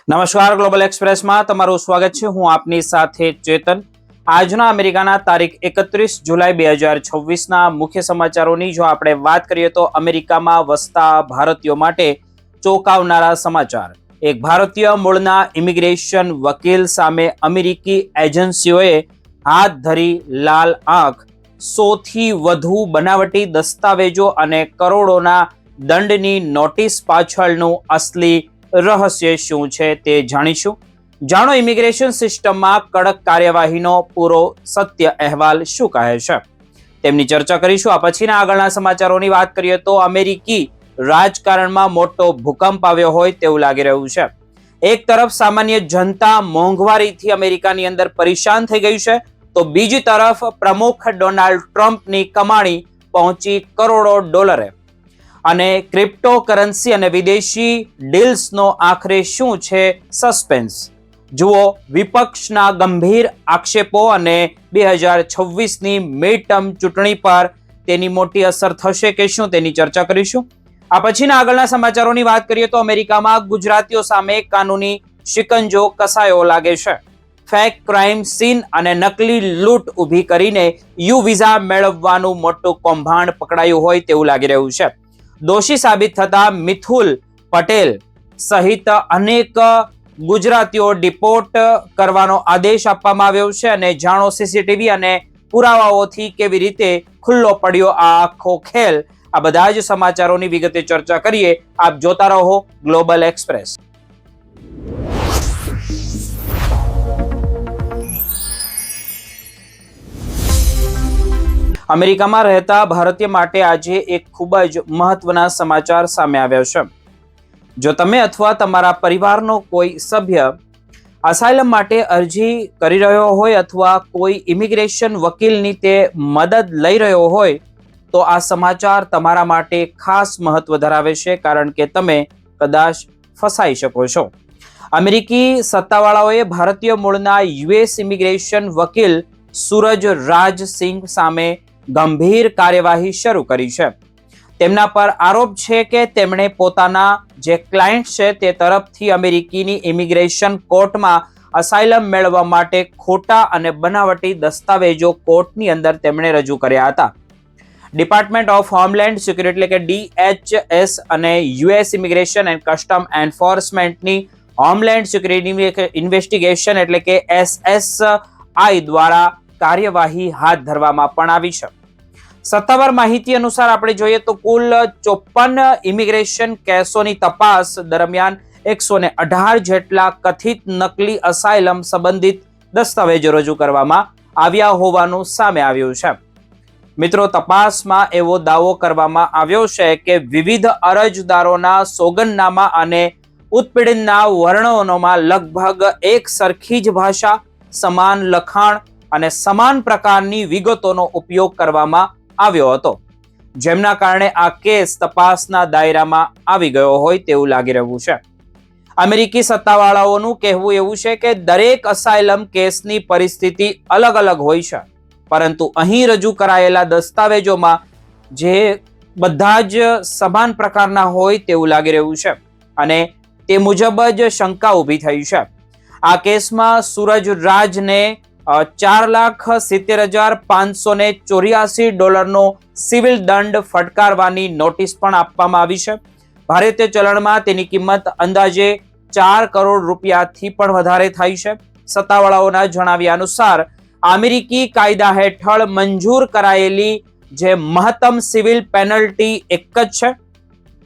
નમસ્કાર, ગ્લોબલ એક્સપ્રેસમાં તમારું સ્વાગત છે. હું આપની સાથે ચેતન. આજના અમેરિકાના તારીખ 31 જુલાઈ 2026ના મુખ્ય સમાચારોની જો આપણે વાત કરીએ તો અમેરિકામાં વસતા ભારતીયો માટે ચોંકાવનારા સમાચાર. એક ભારતીય મૂળના ઇમિગ્રેશન વકીલ સામે અમેરિકી એજન્સીઓએ હાથ ધરી લાલ આંખ. 100થી વધુ બનાવટી દસ્તાવેજો અને કરોડોના દંડની નોટિસ પાછળનું અસલી રહસ્ય શું છે તે જાણીશું. જાણો ઇમિગ્રેશન સિસ્ટમમાં કડક કાર્યવાહીનો પૂરો સત્ય અહેવાલ શું કહે છે, તેમની ચર્ચા કરીશું. આ પછીના આગળના સમાચારોની વાત કરીએ તો અમેરિકી રાજકારણમાં મોટો ભૂકંપ આવ્યો હોય તેવું લાગી રહ્યું છે. એક તરફ સામાન્ય જનતા મોંઘવારીથી અમેરિકાની અંદર પરેશાન થઈ ગઈ છે, તો બીજી તરફ પ્રમુખ ડોનાલ્ડ ટ્રમ્પની કમાણી પહોંચી કરોડો ડોલરે. અને ક્રિપ્ટોકરન્સી અને વિદેશી ડીલ્સનો આખરે શું છે સસ્પેન્સ. જુઓ વિપક્ષના ગંભીર આક્ષેપો અને 2026ની મિડ ટર્મ ચૂંટણી પર તેની મોટી અસર થશે કે શું તેની ચર્ચા કરીશું. આ પછીના આગળના સમાચારોની વાત કરીએ તો અમેરિકામાં ગુજરાતીઓ સામે કાનૂની શિકંજો કસાયો લાગે છે. ફેક ક્રાઇમ સીન અને નકલી લૂંટ ઊભી કરીને યુ વિઝા મેળવવાનું મોટું કૌભાંડ પકડાયું હોય તેવું લાગી રહ્યું છે. દોષી સાબિત થતા મિથુલ પટેલ સહિત અનેક ગુજરાતીઓ ડિપોર્ટ કરવાનો આદેશ આપવામાં આવ્યો છે. અને જાણો સીસીટીવી અને પુરાવાઓથી કેવી રીતે ખુલ્લો પડ્યો આ આખો ખેલ. આ બધા જ સમાચારોની વિગતે ચર્ચા કરીએ. આપ જોતા રહો ગ્લોબલ એક્સપ્રેસ. અમેરિકામાં રહેતા ભારતીય માટે આજે એક ખૂબ જ મહત્વના સમાચાર સામે આવ્યા છે. જો તમે અથવા તમારા પરિવારનો કોઈ સભ્ય અસાયલમ માટે અરજી કરી રહ્યો હોય અથવા કોઈ ઇમિગ્રેશન વકીલની તે મદદ લઈ રહ્યો હોય તો આ સમાચાર તમારા માટે ખાસ મહત્વ ધરાવે છે, કારણ કે તમે કદાચ ફસાઈ શકો છો. અમેરિકી સત્તાવાળાઓએ ભારતીય મૂળના યુએસ ઇમિગ્રેશન વકીલ સૂરજ રાજ સિંઘ સામે ગંભીર કાર્યવાહી શરૂ કરી છે. તેમના પર આરોપ છે કે તેમણે પોતાના જે ક્લાયન્ટ છે તે તરફથી અમેરિકીની ઇમિગ્રેશન કોર્ટમાં અસાયલમ મેળવવા માટે ખોટા અને બનાવટી દસ્તાવેજો કોર્ટની અંદર તેમણે રજૂ કર્યા હતા. ડિપાર્ટમેન્ટ ઓફ હોમલેન્ડ સિક્યુરિટી એટલે કે DHS અને યુએસ ઇમિગ્રેશન એન્ડ કસ્ટમ એન્ફોર્સમેન્ટની હોમલેન્ડ સિક્યુરિટી ઇન્વેસ્ટિગેશન એટલે કે SSI દ્વારા કાર્યવાહી હાથ ધરવામાં પણ આવી છે. સત્તાવાર માહિતી અનુસાર આપણે જોઈએ તો કુલ 54 ઇમિગ્રેશન કેસોની તપાસ દરમિયાન 118 જેટલા કથિત નકલી અસાયલમ સંબંધિત દસ્તાવેજો રજૂ કરવામાં આવ્યા હોવાનું સામે આવ્યું છે. મિત્રો, તપાસમાં એવો દાવો કરવામાં આવ્યો છે કે વિવિધ અરજદારોના સોગંદનામા અને ઉત્પીડનના વર્ણનોમાં લગભગ એક સરખી જ ભાષા, સમાન લખાણ અને સમાન પ્રકારની વિગતોનો ઉપયોગ કરવામાં આવ્યો હતો, જેમના કારણે આ કેસ તપાસના દાયરામાં આવી ગયો હોય તેવું લાગી રહ્યું છે. અમેરિકી સત્તાવાળાઓનું કહેવું એવું છે કે દરેક અસાયલમ કેસની પરિસ્થિતિ અલગ અલગ હોય છે, પરંતુ અહીં રજૂ કરાયેલા દસ્તાવેજોમાં જે બધા જ સમાન પ્રકારના હોય તેવું લાગી રહ્યું છે અને તે મુજબ જ શંકા ઊભી થઈ છે. આ કેસમાં સૂરજ રાજને $4,70,584 સિવિલ દંડ ફટકારવાની નોટિસ પણ આપવામાં આવી છે. ભારતીય ચલણમાં તેની કિંમત અંદાજે 4 કરોડ રૂપિયાથી પણ વધારે થાય છે. સત્તાવાળાઓના જણાવ્યા અનુસાર અમેરિકી કાયદા હેઠળ મંજૂર કરાયેલી જે મહત્તમ સિવિલ પેનલ્ટી એક જ છે.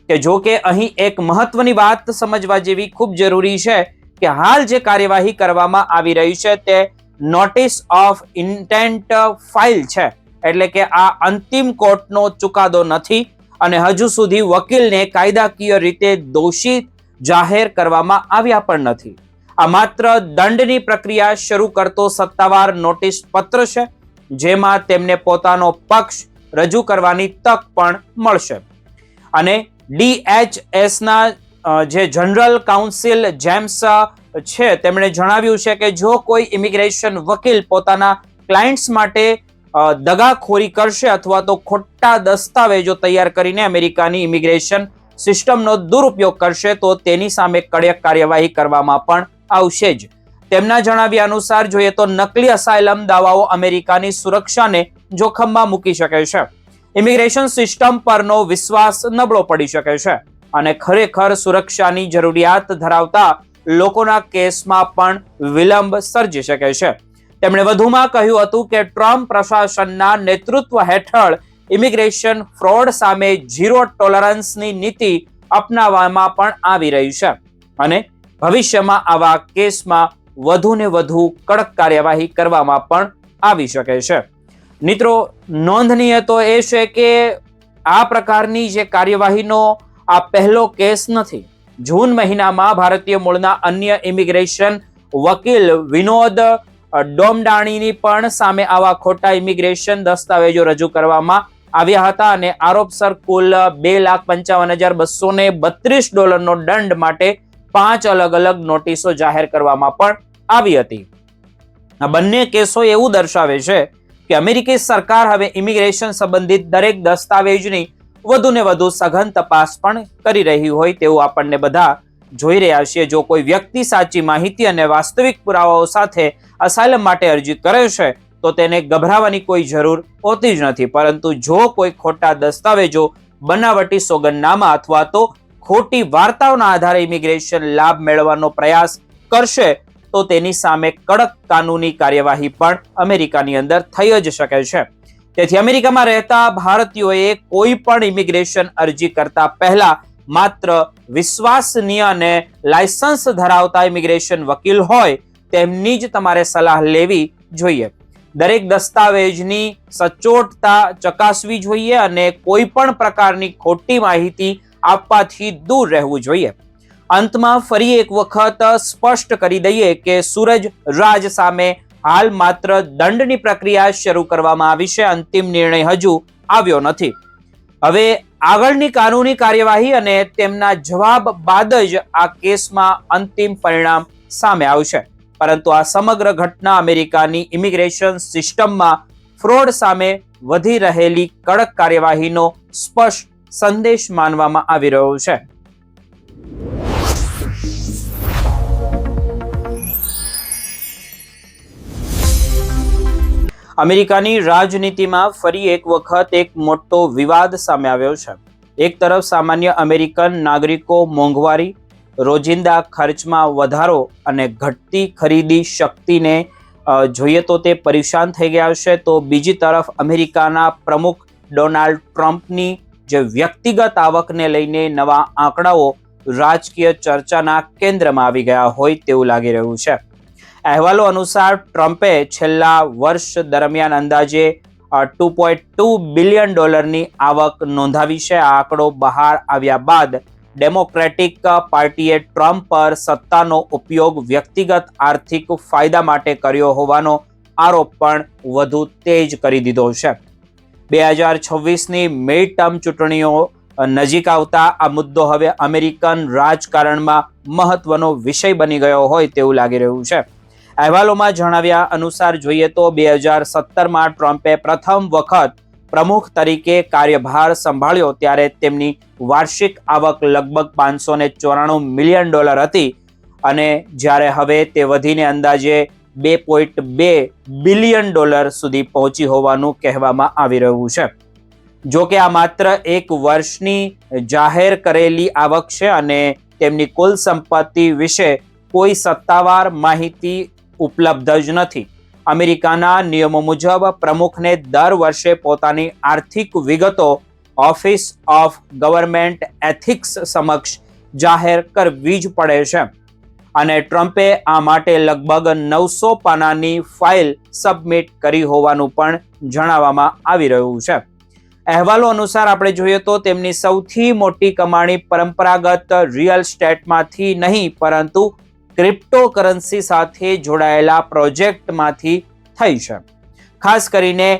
કે જો કે અહીં એક મહત્વની વાત સમજવા જેવી ખૂબ જરૂરી છે કે હાલ જે કાર્યવાહી કરવામાં આવી રહી છે તે નોટિસ ઓફ ઇન્ટેન્ટ ફાઇલ છે, એટલે કે આ અંતિમ કોર્ટનો ચુકાદો નથી અને હજુ સુધી વકીલને કાયદાકીય રીતે દોષી જાહેર કરવામાં આવ્યા પણ નથી. આ માત્ર દંડની પ્રક્રિયા શરૂ કરતો સત્તાવાર નોટિસ પત્ર છે, જેમાં તેમને પોતાનો પક્ષ રજૂ કરવાની તક પણ મળશે. અને DHSના જે જનરલ કાઉન્સિલ જેમ્સ છે તેમણે જણાવ્યું છે કે જો કોઈ ઇમિગ્રેશન વકીલ પોતાના ક્લાયન્ટ્સ માટે દગાખોરી કરશે અથવા તો ખોટા દસ્તાવેજો તૈયાર કરીને અમેરિકાની ઇમિગ્રેશન સિસ્ટમનો દુરુપયોગ કરશે તો તેની સામે કડક કાર્યવાહી કરવામાં પણ આવશે જ. તેમના જણાવ્યા અનુસાર જોઈએ તો નકલી અસાયલમ દાવાઓ અમેરિકાની સુરક્ષાને જોખમમાં મૂકી શકે છે. ઇમિગ્રેશન સિસ્ટમ પરનો વિશ્વાસ નબળો પડી શકે છે અને ખરેખર સુરક્ષાની જરૂરિયાત ધરાવતા લોકોના કેસમાં પણ વિલંબ સર્જી શકે છે. તેમણે વધુમાં કહ્યું હતું કે ટ્રમ્પ પ્રશાસનના નેતૃત્વ હેઠળ ઇમિગ્રેશન ફ્રોડ સામે ઝીરો ટોલરન્સની નીતિ અપનાવવામાં પણ આવી રહી છે અને ભવિષ્યમાં આવા કેસમાં વધુને વધુ કડક કાર્યવાહી કરવામાં પણ આવી શકે છે. મિત્રો, નોંધનીય તો એ છે કે આ પ્રકારની જે કાર્યવાહીનો આ પહેલો કેસ નથી. જૂન મહિનામાં ભારતીય મૂળના અન્ય ઇમિગ્રેશન વકીલ વિનોદ ડોમડાણીની પણ સામે આવા ખોટા ઇમિગ્રેશન દસ્તાવેજો રજૂ કરવામાં આવ્યા હતા અને આરોપસર કુલ $2,55,232 નો દંડ માટે 5 અલગ અલગ નોટિસો જાહેર કરવામાં પણ આવી હતી. આ બંને કેસો એવું દર્શાવે છે કે અમેરિકી સરકાર હવે ઇમિગ્રેશન સંબંધિત દરેક દસ્તાવેજની વધુને વધુ સઘન તપાસ પણ કરી રહી હોય તેવું આપણને બધા જોઈ રહ્યા છીએ. જો કોઈ વ્યક્તિ સાચી માહિતી અને વાસ્તવિક પુરાવાઓ સાથે અસાયલમ માટે અરજી કરે છે તો તેને ગભરાવાની કોઈ જરૂર હોતી જ નથી, પરંતુ જો કોઈ ખોટા દસ્તાવેજો, બનાવટી સોગંદનામા અથવા તો ખોટી વાર્તાઓના આધારે ઇમિગ્રેશન લાભ મેળવવાનો પ્રયાસ કરશે તો તેની સામે કડક કાનૂની કાર્યવાહી પણ અમેરિકાની અંદર થઈ જ શકે છે. તેથી અમેરિકામાં રહેતા ભારતીયોએ કોઈ પણ ઇમિગ્રેશન અરજી કરતા પહેલા માત્ર વિશ્વસનીય અને લાયસન્સ ધરાવતા ઇમિગ્રેશન વકીલ હોય તેમની જ તમારે સલાહ લેવી જોઈએ. દરેક દસ્તાવેજની સચોટતા ચકાસવી જોઈએ અને કોઈ પણ પ્રકારની ખોટી માહિતી આપવાથી દૂર રહેવું જોઈએ. અંતમાં ફરી એક વખત સ્પષ્ટ કરી દઈએ કે સૂરજ રાજ સામે હાલ માત્ર દંડની પ્રક્રિયા શરૂ કરવામાં આવી છે. અંતિમ નિર્ણય હજુ આવ્યો નથી. હવે આગળની કાનૂની કાર્યવાહી અને તેમના જવાબ બાદ જ આ કેસમાં અંતિમ પરિણામ સામે આવશે. પરંતુ આ સમગ્ર ઘટના અમેરિકાની ઇમિગ્રેશન સિસ્ટમમાં ફ્રોડ સામે વધી રહેલી કડક કાર્યવાહીનો સ્પષ્ટ સંદેશ માનવામાં આવી રહ્યો છે. અમેરિકાની રાજનીતિમાં ફરી એક વખત એક મોટો વિવાદ સામે આવ્યો છે. એક તરફ સામાન્ય અમેરિકન નાગરિકો મોંઘવારી, રોજિંદા ખર્ચમાં વધારો અને ઘટતી ખરીદી શક્તિને જોઈએ તો તે પરેશાન થઈ ગયા છે, તો બીજી તરફ અમેરિકાના પ્રમુખ ડોનાલ્ડ ટ્રમ્પની જે વ્યક્તિગત આવકને લઈને નવા આંકડાઓ રાજકીય ચર્ચાના કેન્દ્રમાં આવી ગયા હોય તેવું લાગી રહ્યું છે. અહેવાલો અનુસાર ટ્રમ્પે છેલ્લા વર્ષ દરમિયાન અંદાજે $2.2 બિલિયન આવક નોંધાવી છે. આ આંકડો બહાર આવ્યા બાદ ડેમોક્રેટિક પાર્ટીએ ટ્રમ્પ પર સત્તાનો ઉપયોગ વ્યક્તિગત આર્થિક ફાયદા માટે કર્યો હોવાનો આરોપ પણ વધુ તેજ કરી દીધો છે. 2026ની મિડ ટર્મ ચૂંટણીઓ નજીક આવતા આ મુદ્દો હવે અમેરિકન રાજકારણમાં મહત્વનો વિષય બની ગયો હોય તેવું લાગી રહ્યું છે. અહેવાલોમાં જણાવ્યા અનુસાર જોઈએ તો 2017માં ટ્રમ્પે પ્રથમ વખત પ્રમુખ તરીકે કાર્યભાર સંભાળ્યો ત્યારે તેમની વાર્ષિક આવક લગભગ $594 મિલિયન હતી અને જ્યારે હવે તે વધીને અંદાજે $2.2 બિલિયન સુધી પહોંચી હોવાનું કહેવામાં આવી રહ્યું છે. જો કે આ માત્ર એક વર્ષની જાહેર કરેલી આવક છે અને તેમની કુલ સંપત્તિ વિશે કોઈ સત્તાવાર માહિતી ઉપલબ્ધ જ નથી. અમેરિકાના નિયમો મુજબ પ્રમુખને દર વર્ષે પોતાની આર્થિક વિગતો ઓફિસ ઓફ ગવર્મેન્ટ એથિક્સ સમક્ષ જાહેર કરવી જ પડે છે અને ટ્રમ્પે આ માટે લગભગ 900 પાનાની ફાઇલ સબમિટ કરી હોવાનું પણ જણાવવામાં આવી રહ્યું છે. અહેવાલો અનુસાર આપણે જોઈએ તો તેમની સૌથી મોટી કમાણી પરંપરાગત રિયલ એસ્ટેટમાંથી નહીં પરંતુ ક્રિપ્ટોકરન્સી સાથે જોડાયેલા પ્રોજેક્ટમાંથી થઈ છે. ખાસ કરીને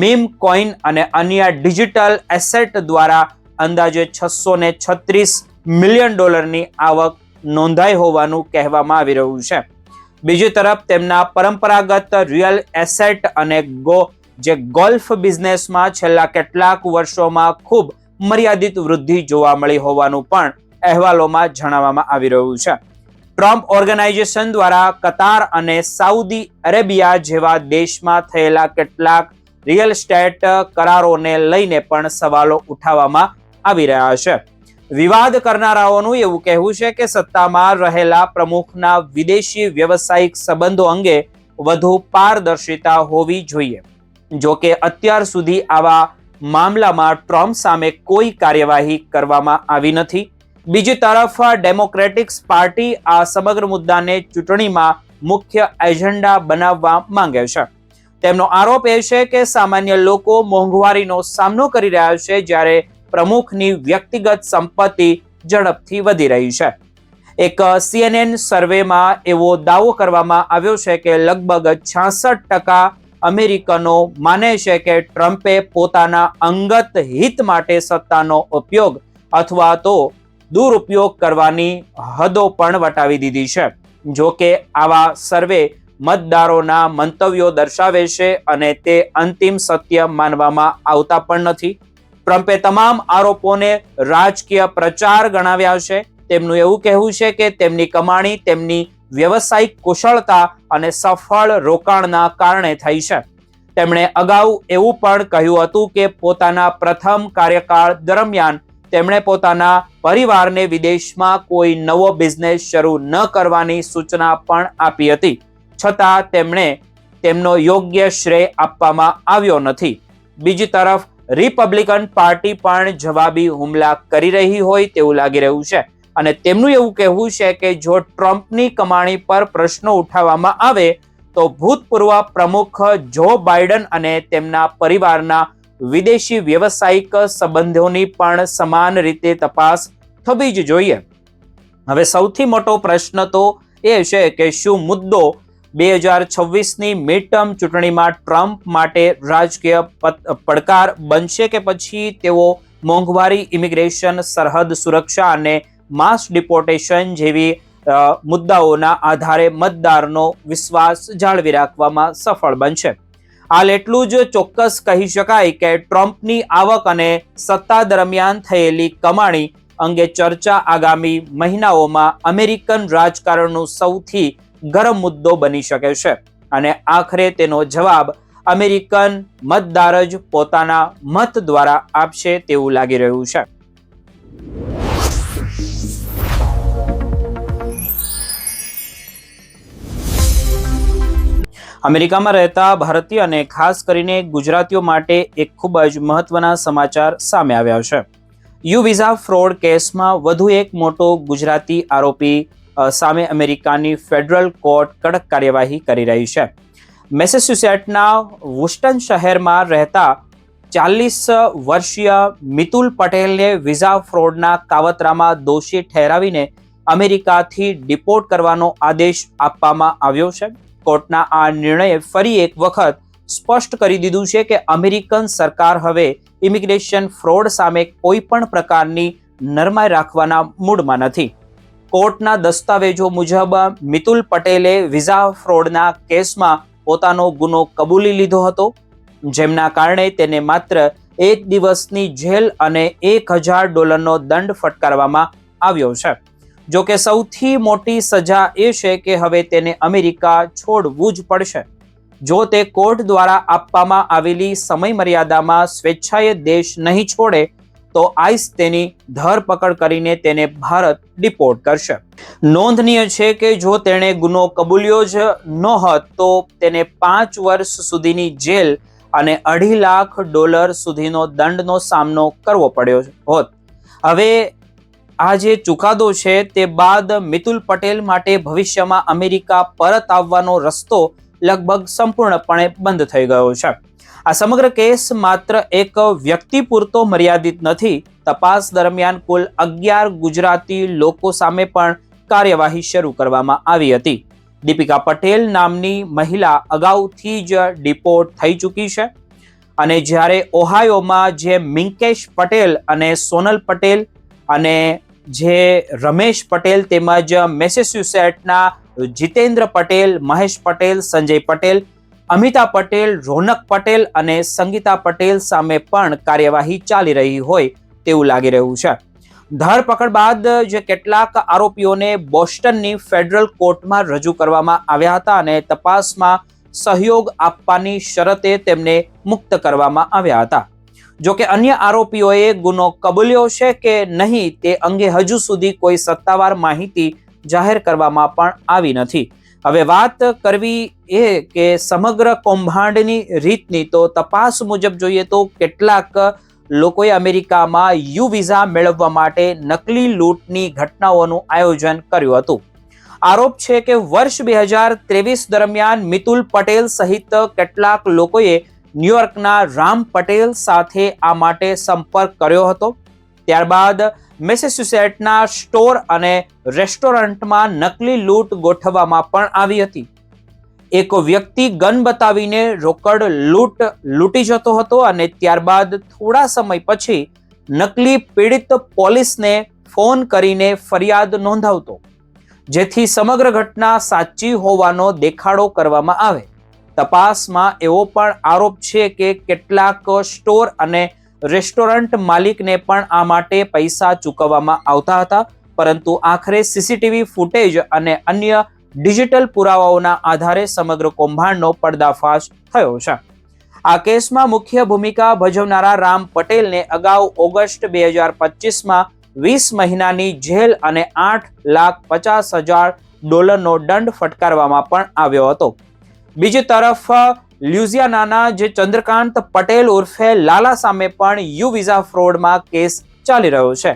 મીમ કોઇન અને અન્ય ડિજિટલ એસેટ દ્વારા અંદાજે $636 મિલિયન આવક નોંધાઈ હોવાનું કહેવામાં આવી રહ્યું છે. બીજી તરફ તેમના પરંપરાગત રિયલ એસેટ અને જે ગોલ્ફ બિઝનેસમાં છેલ્લા કેટલાક વર્ષોમાં ખૂબ મર્યાદિત વૃદ્ધિ જોવા મળી હોવાનું પણ અહેવાલોમાં જણાવવામાં આવી રહ્યું છે. ટ્રમ્પ ઓર્ગેનાઇઝેશન દ્વારા કતાર અને સાઉદી અરેબિયા જેવા દેશમાં થયેલા કેટલાક રિયલ એસ્ટેટ કરારોને લઈને પણ સવાલો ઉઠાવવામાં આવી રહ્યા છે. વિવાદ કરનારાઓનું એવું કહેવું છે કે સત્તામાં રહેલા પ્રમુખના વિદેશી વ્યવસાયિક સંબંધો અંગે વધુ પારદર્શિતા હોવી જોઈએ. જો કે અત્યાર સુધી આવા મામલામાં ટ્રમ્પ સામે કોઈ કાર્યવાહી કરવામાં આવી નથી. બીજી તરફ ડેમોક્રેટિક પાર્ટી આ સમગ્ર મુદ્દાને ચૂંટણીમાં મુખ્ય એજન્ડા બનાવવા માંગે છે. તેમનો આરોપ એ છે કે સામાન્ય લોકો મોંઘવારીનો સામનો કરી રહ્યા છે, જ્યારે પ્રમુખની વ્યક્તિગત સંપત્તિ ઝડપથી વધી રહી છે. એક CNN સર્વેમાં એવો દાવો કરવામાં આવ્યો છે કે લગભગ 66% અમેરિકનો માને છે કે ટ્રમ્પે પોતાના અંગત હિત માટે સત્તાનો ઉપયોગ અથવા તો દુરુપયોગ કરવાની હદો પણ વટાવી દીધી છે. જો કે આવા સર્વે મતદારોના મંતવ્યો દર્શાવે છે અને તે અંતિમ સત્ય માનવામાં આવતા પણ નથી. ટ્રમ્પે તમામ આરોપોને રાજકીય પ્રચાર ગણાવ્યા છે. તેમનું એવું કહેવું છે કે તેમની કમાણી તેમની વ્યવસાયિક કુશળતા અને સફળ રોકાણના કારણે થઈ છે. તેમણે અગાઉ એવું પણ કહ્યું હતું કે પોતાના પ્રથમ કાર્યકાળ દરમિયાન તેમણે પોતાના પરિવારને વિદેશમાં કોઈ નવો બિઝનેસ શરૂ ન કરવાની સૂચના પણ આપી હતી, છતાં તેમણે તેમનો યોગ્ય શ્રેય આપવામાં આવ્યો નથી. બીજી તરફ રિપબ્લિકન પાર્ટી પણ જવાબી હુમલા કરી રહી હોય તેવું લાગી રહ્યું છે અને તેમનું એવું કહેવું છે કે જો ટ્રમ્પની કમાણી પર પ્રશ્નો ઉઠાવવામાં આવે તો ભૂતપૂર્વ પ્રમુખ જો બાઇડન અને તેમના પરિવારના વિદેશી વ્યવસાયિક સંબંધોની પણ સમાન રીતે તપાસ થવી જ જોઈએ. હવે સૌથી મોટો પ્રશ્ન તો એ છે કે શું મુદ્દો 2026ની મિડટર્મ ચૂંટણીમાં ટ્રમ્પ માટે રાજકીય પડકાર બનશે કે પછી તેઓ મોંઘવારી, ઇમિગ્રેશન, સરહદ સુરક્ષા અને માસ ડિપોર્ટેશન જેવી મુદ્દાઓના આધારે મતદારનો વિશ્વાસ જાળવી રાખવામાં સફળ બનશે? હાલ એટલું જ ચોક્કસ કહી શકાય કે ટ્રમ્પની આવક અને સત્તા દરમિયાન થયેલી કમાણી અંગે ચર્ચા આગામી મહિનાઓમાં અમેરિકન રાજકારણનું સૌથી ગરમ મુદ્દો બની શકે છે અને આખરે તેનો જવાબ અમેરિકન મતદાર જ પોતાના મત દ્વારા આપશે તેવું લાગી રહ્યું છે. અમેરિકામાં રહેતા ભારતીય અને ખાસ કરીને ગુજરાતીઓ માટે એક ખૂબ જ મહત્વના સમાચાર સામે આવ્યા છે. યુ વિઝા ફ્રોડ કેસમાં વધુ એક મોટો ગુજરાતી આરોપી સામે અમેરિકાની ફેડરલ કોર્ટ કડક કાર્યવાહી કરી રહી છે. મેસેચ્યુસેટ્સના વુસ્ટન શહેરમાં રહેતા 40 વર્ષીય મિતુલ પટેલને વિઝા ફ્રોડના કાવતરામાં દોષી ઠેરાવીને અમેરિકાથી ડિપોર્ટ કરવાનો આદેશ આપવામાં આવ્યો છે. કોર્ટના આ નિર્ણયે ફરી એક વખત સ્પષ્ટ કરી દીધું છે કે અમેરિકન સરકાર હવે ઇમિગ્રેશન ફ્રોડ સામે કોઈ પણ પ્રકારની નરમાઈ રાખવાના મૂડમાં નથી. કોર્ટના દસ્તાવેજો મુજબ મિતુલ પટેલે વિઝા ફ્રોડના કેસમાં પોતાનો ગુનો કબૂલી લીધો હતો, જેમના કારણે તેને માત્ર 1 દિવસની જેલ અને $1000નો દંડ ફટકારવામાં આવ્યો છે. જો કે સૌથી મોટી સજા એ છે કે હવે તેને અમેરિકા છોડવું જ પડશે. જો તે કોર્ટ દ્વારા આપવામાં આવેલી સમય મર્યાદામાં સ્વેચ્છાએ દેશ નહીં છોડે તો આઈસ તેની ધરપકડ કરીને તેને ભારત ડિપોર્ટ કરશે. નોંધનીય છે કે જો તેણે ગુનો કબૂલ્યો જ ન હોત તો તેને 5 વર્ષ સુધીની જેલ અને $2.5 લાખ સુધીનો દંડનો સામનો કરવો પડ્યો હોત. હવે આ જે ચુકાદો છે તે બાદ મિતુલ પટેલ માટે ભવિષ્યમાં અમેરિકા પરત આવવાનો રસ્તો લગભગ સંપૂર્ણપણે બંધ થઈ ગયો છે. આ સમગ્ર કેસ માત્ર એક વ્યક્તિ પૂરતો મર્યાદિત નથી. તપાસ દરમિયાન કુલ 11 ગુજરાતી લોકો સામે પણ કાર્યવાહી શરૂ કરવામાં આવી હતી. દીપિકા પટેલ નામની મહિલા અગાઉથી જ ડિપોર્ટ થઈ ચૂકી છે અને જ્યારે ઓહાયોમાં જે મિંકેશ પટેલ અને સોનલ પટેલ અને જે રમેશ પટેલ તેમજ મેસેચ્યુસેટ્સના જીતેન્દ્ર પટેલ, મહેશ પટેલ, સંજય પટેલ, અમિતા પટેલ, રોનક પટેલ અને સંગીતા પટેલ સામે પણ કાર્યવાહી ચાલી રહી હોય તેવું લાગી રહ્યું છે. ધરપકડ બાદ જે કેટલાક આરોપીઓને બોસ્ટનની ફેડરલ કોર્ટમાં રજૂ કરવામાં આવ્યા હતા અને તપાસમાં સહયોગ આપવાની શરતે તેમને મુક્ત કરવામાં આવ્યા હતા. જોકે અન્ય આરોપીઓએ ગુનો કબૂલ્યો છે કે નહીં તે અંગે હજુ સુધી કોઈ સત્તાવાર માહિતી જાહેર કરવામાં પણ આવી નથી. હવે વાત કરવી એ કે સમગ્ર કૌભાંડની રીતની, તો તપાસ મુજબ જોઈએ તો કેટલાક લોકોએ અમેરિકામાં યુ વિઝા મેળવવા માટે નકલી લૂંટની ઘટનાઓનું આયોજન કર્યું હતું. આરોપ છે કે વર્ષ 2023 દરમિયાન મિતુલ પટેલ સહિત કેટલાક લોકોએ ન્યુયોર્કના રામ પટેલ સાથે આ માટે સંપર્ક કર્યો હતો. ત્યારબાદ મેસેચ્યુસેટ્સના સ્ટોર અને રેસ્ટોરન્ટમાં નકલી લૂંટ ગોઠવવામાં પણ આવી હતી. એક વ્યક્તિ ગન બતાવીને રોકડ લૂંટી જતો હતો અને ત્યારબાદ થોડા સમય પછી નકલી પીડિત પોલીસને ફોન કરીને ફરિયાદ નોંધાવતો, જેથી સમગ્ર ઘટના સાચી હોવાનો દેખાડો કરવામાં આવે. તપાસમાં એવો પણ આરોપ છે કે કેટલાક સ્ટોર અને રેસ્ટોરન્ટ માલિકને પણ આ માટે પૈસા ચૂકવવામાં આવતા હતા, પરંતુ આખરે સીસીટીવી ફૂટેજ અને અન્ય ડિજિટલ પુરાવાઓના આધારે સમગ્ર કૌભાંડનો પર્દાફાશ થયો છે. આ કેસમાં મુખ્ય ભૂમિકા ભજવનારા રામ પટેલને અગાઉ ઓગસ્ટ 2025માં 20 મહિનાની જેલ અને $8,50,000 દંડ ફટકારવામાં પણ આવ્યો હતો. બીજી તરફ લ્યુઝિયાનાના જે ચંદ્રકાંત પટેલ ઉર્ફે લાલા સામે પણ યુ વિઝા ફ્રોડમાં કેસ ચાલી રહ્યો છે.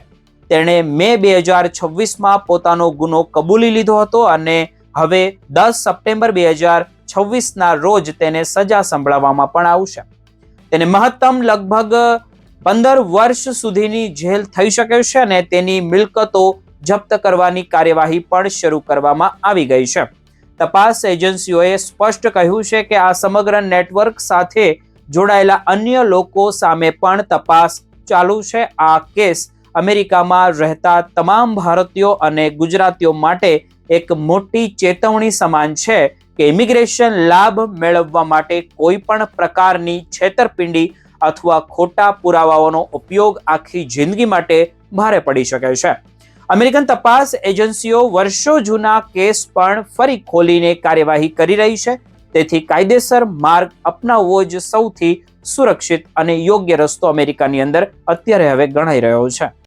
તેણે મે 2026માં પોતાનો ગુનો કબૂલી લીધો હતો અને હવે 10 સપ્ટેમ્બર 2026ના રોજ તેને સજા સંભળાવવામાં પણ આવશે. તેને મહત્તમ લગભગ 15 વર્ષ સુધીની જેલ થઈ શકે છે અને તેની મિલકતો જપ્ત કરવાની કાર્યવાહી પણ શરૂ કરવામાં આવી ગઈ છે. તપાસ એજન્સીઓએ સ્પષ્ટ કહ્યું છે કે આ સમગ્ર નેટવર્ક સાથે જોડાયેલા અન્ય લોકો સામે પણ તપાસ ચાલુ છે. આ કેસ અમેરિકામાં રહેતા તમામ ભારતીયો અને ગુજરાતીઓ માટે એક મોટી ચેતવણી સમાન છે કે ઇમિગ્રેશન લાભ મેળવવા માટે કોઈ પણ પ્રકારની છેતરપિંડી અથવા ખોટા પુરાવાઓનો ઉપયોગ આખી જિંદગી માટે ભારે પડી શકે છે. અમેરિકન તપાસ એજન્સીઓ વર્ષો જૂના કેસ પણ ફરી ખોલીને કાર્યવાહી કરી રહી છે. તેથી કાયદેસર માર્ગ અપનાવવો જ સૌથી સુરક્ષિત અને યોગ્ય રસ્તો અમેરિકાની અંદર અત્યારે હવે ગણાઈ રહ્યો છે.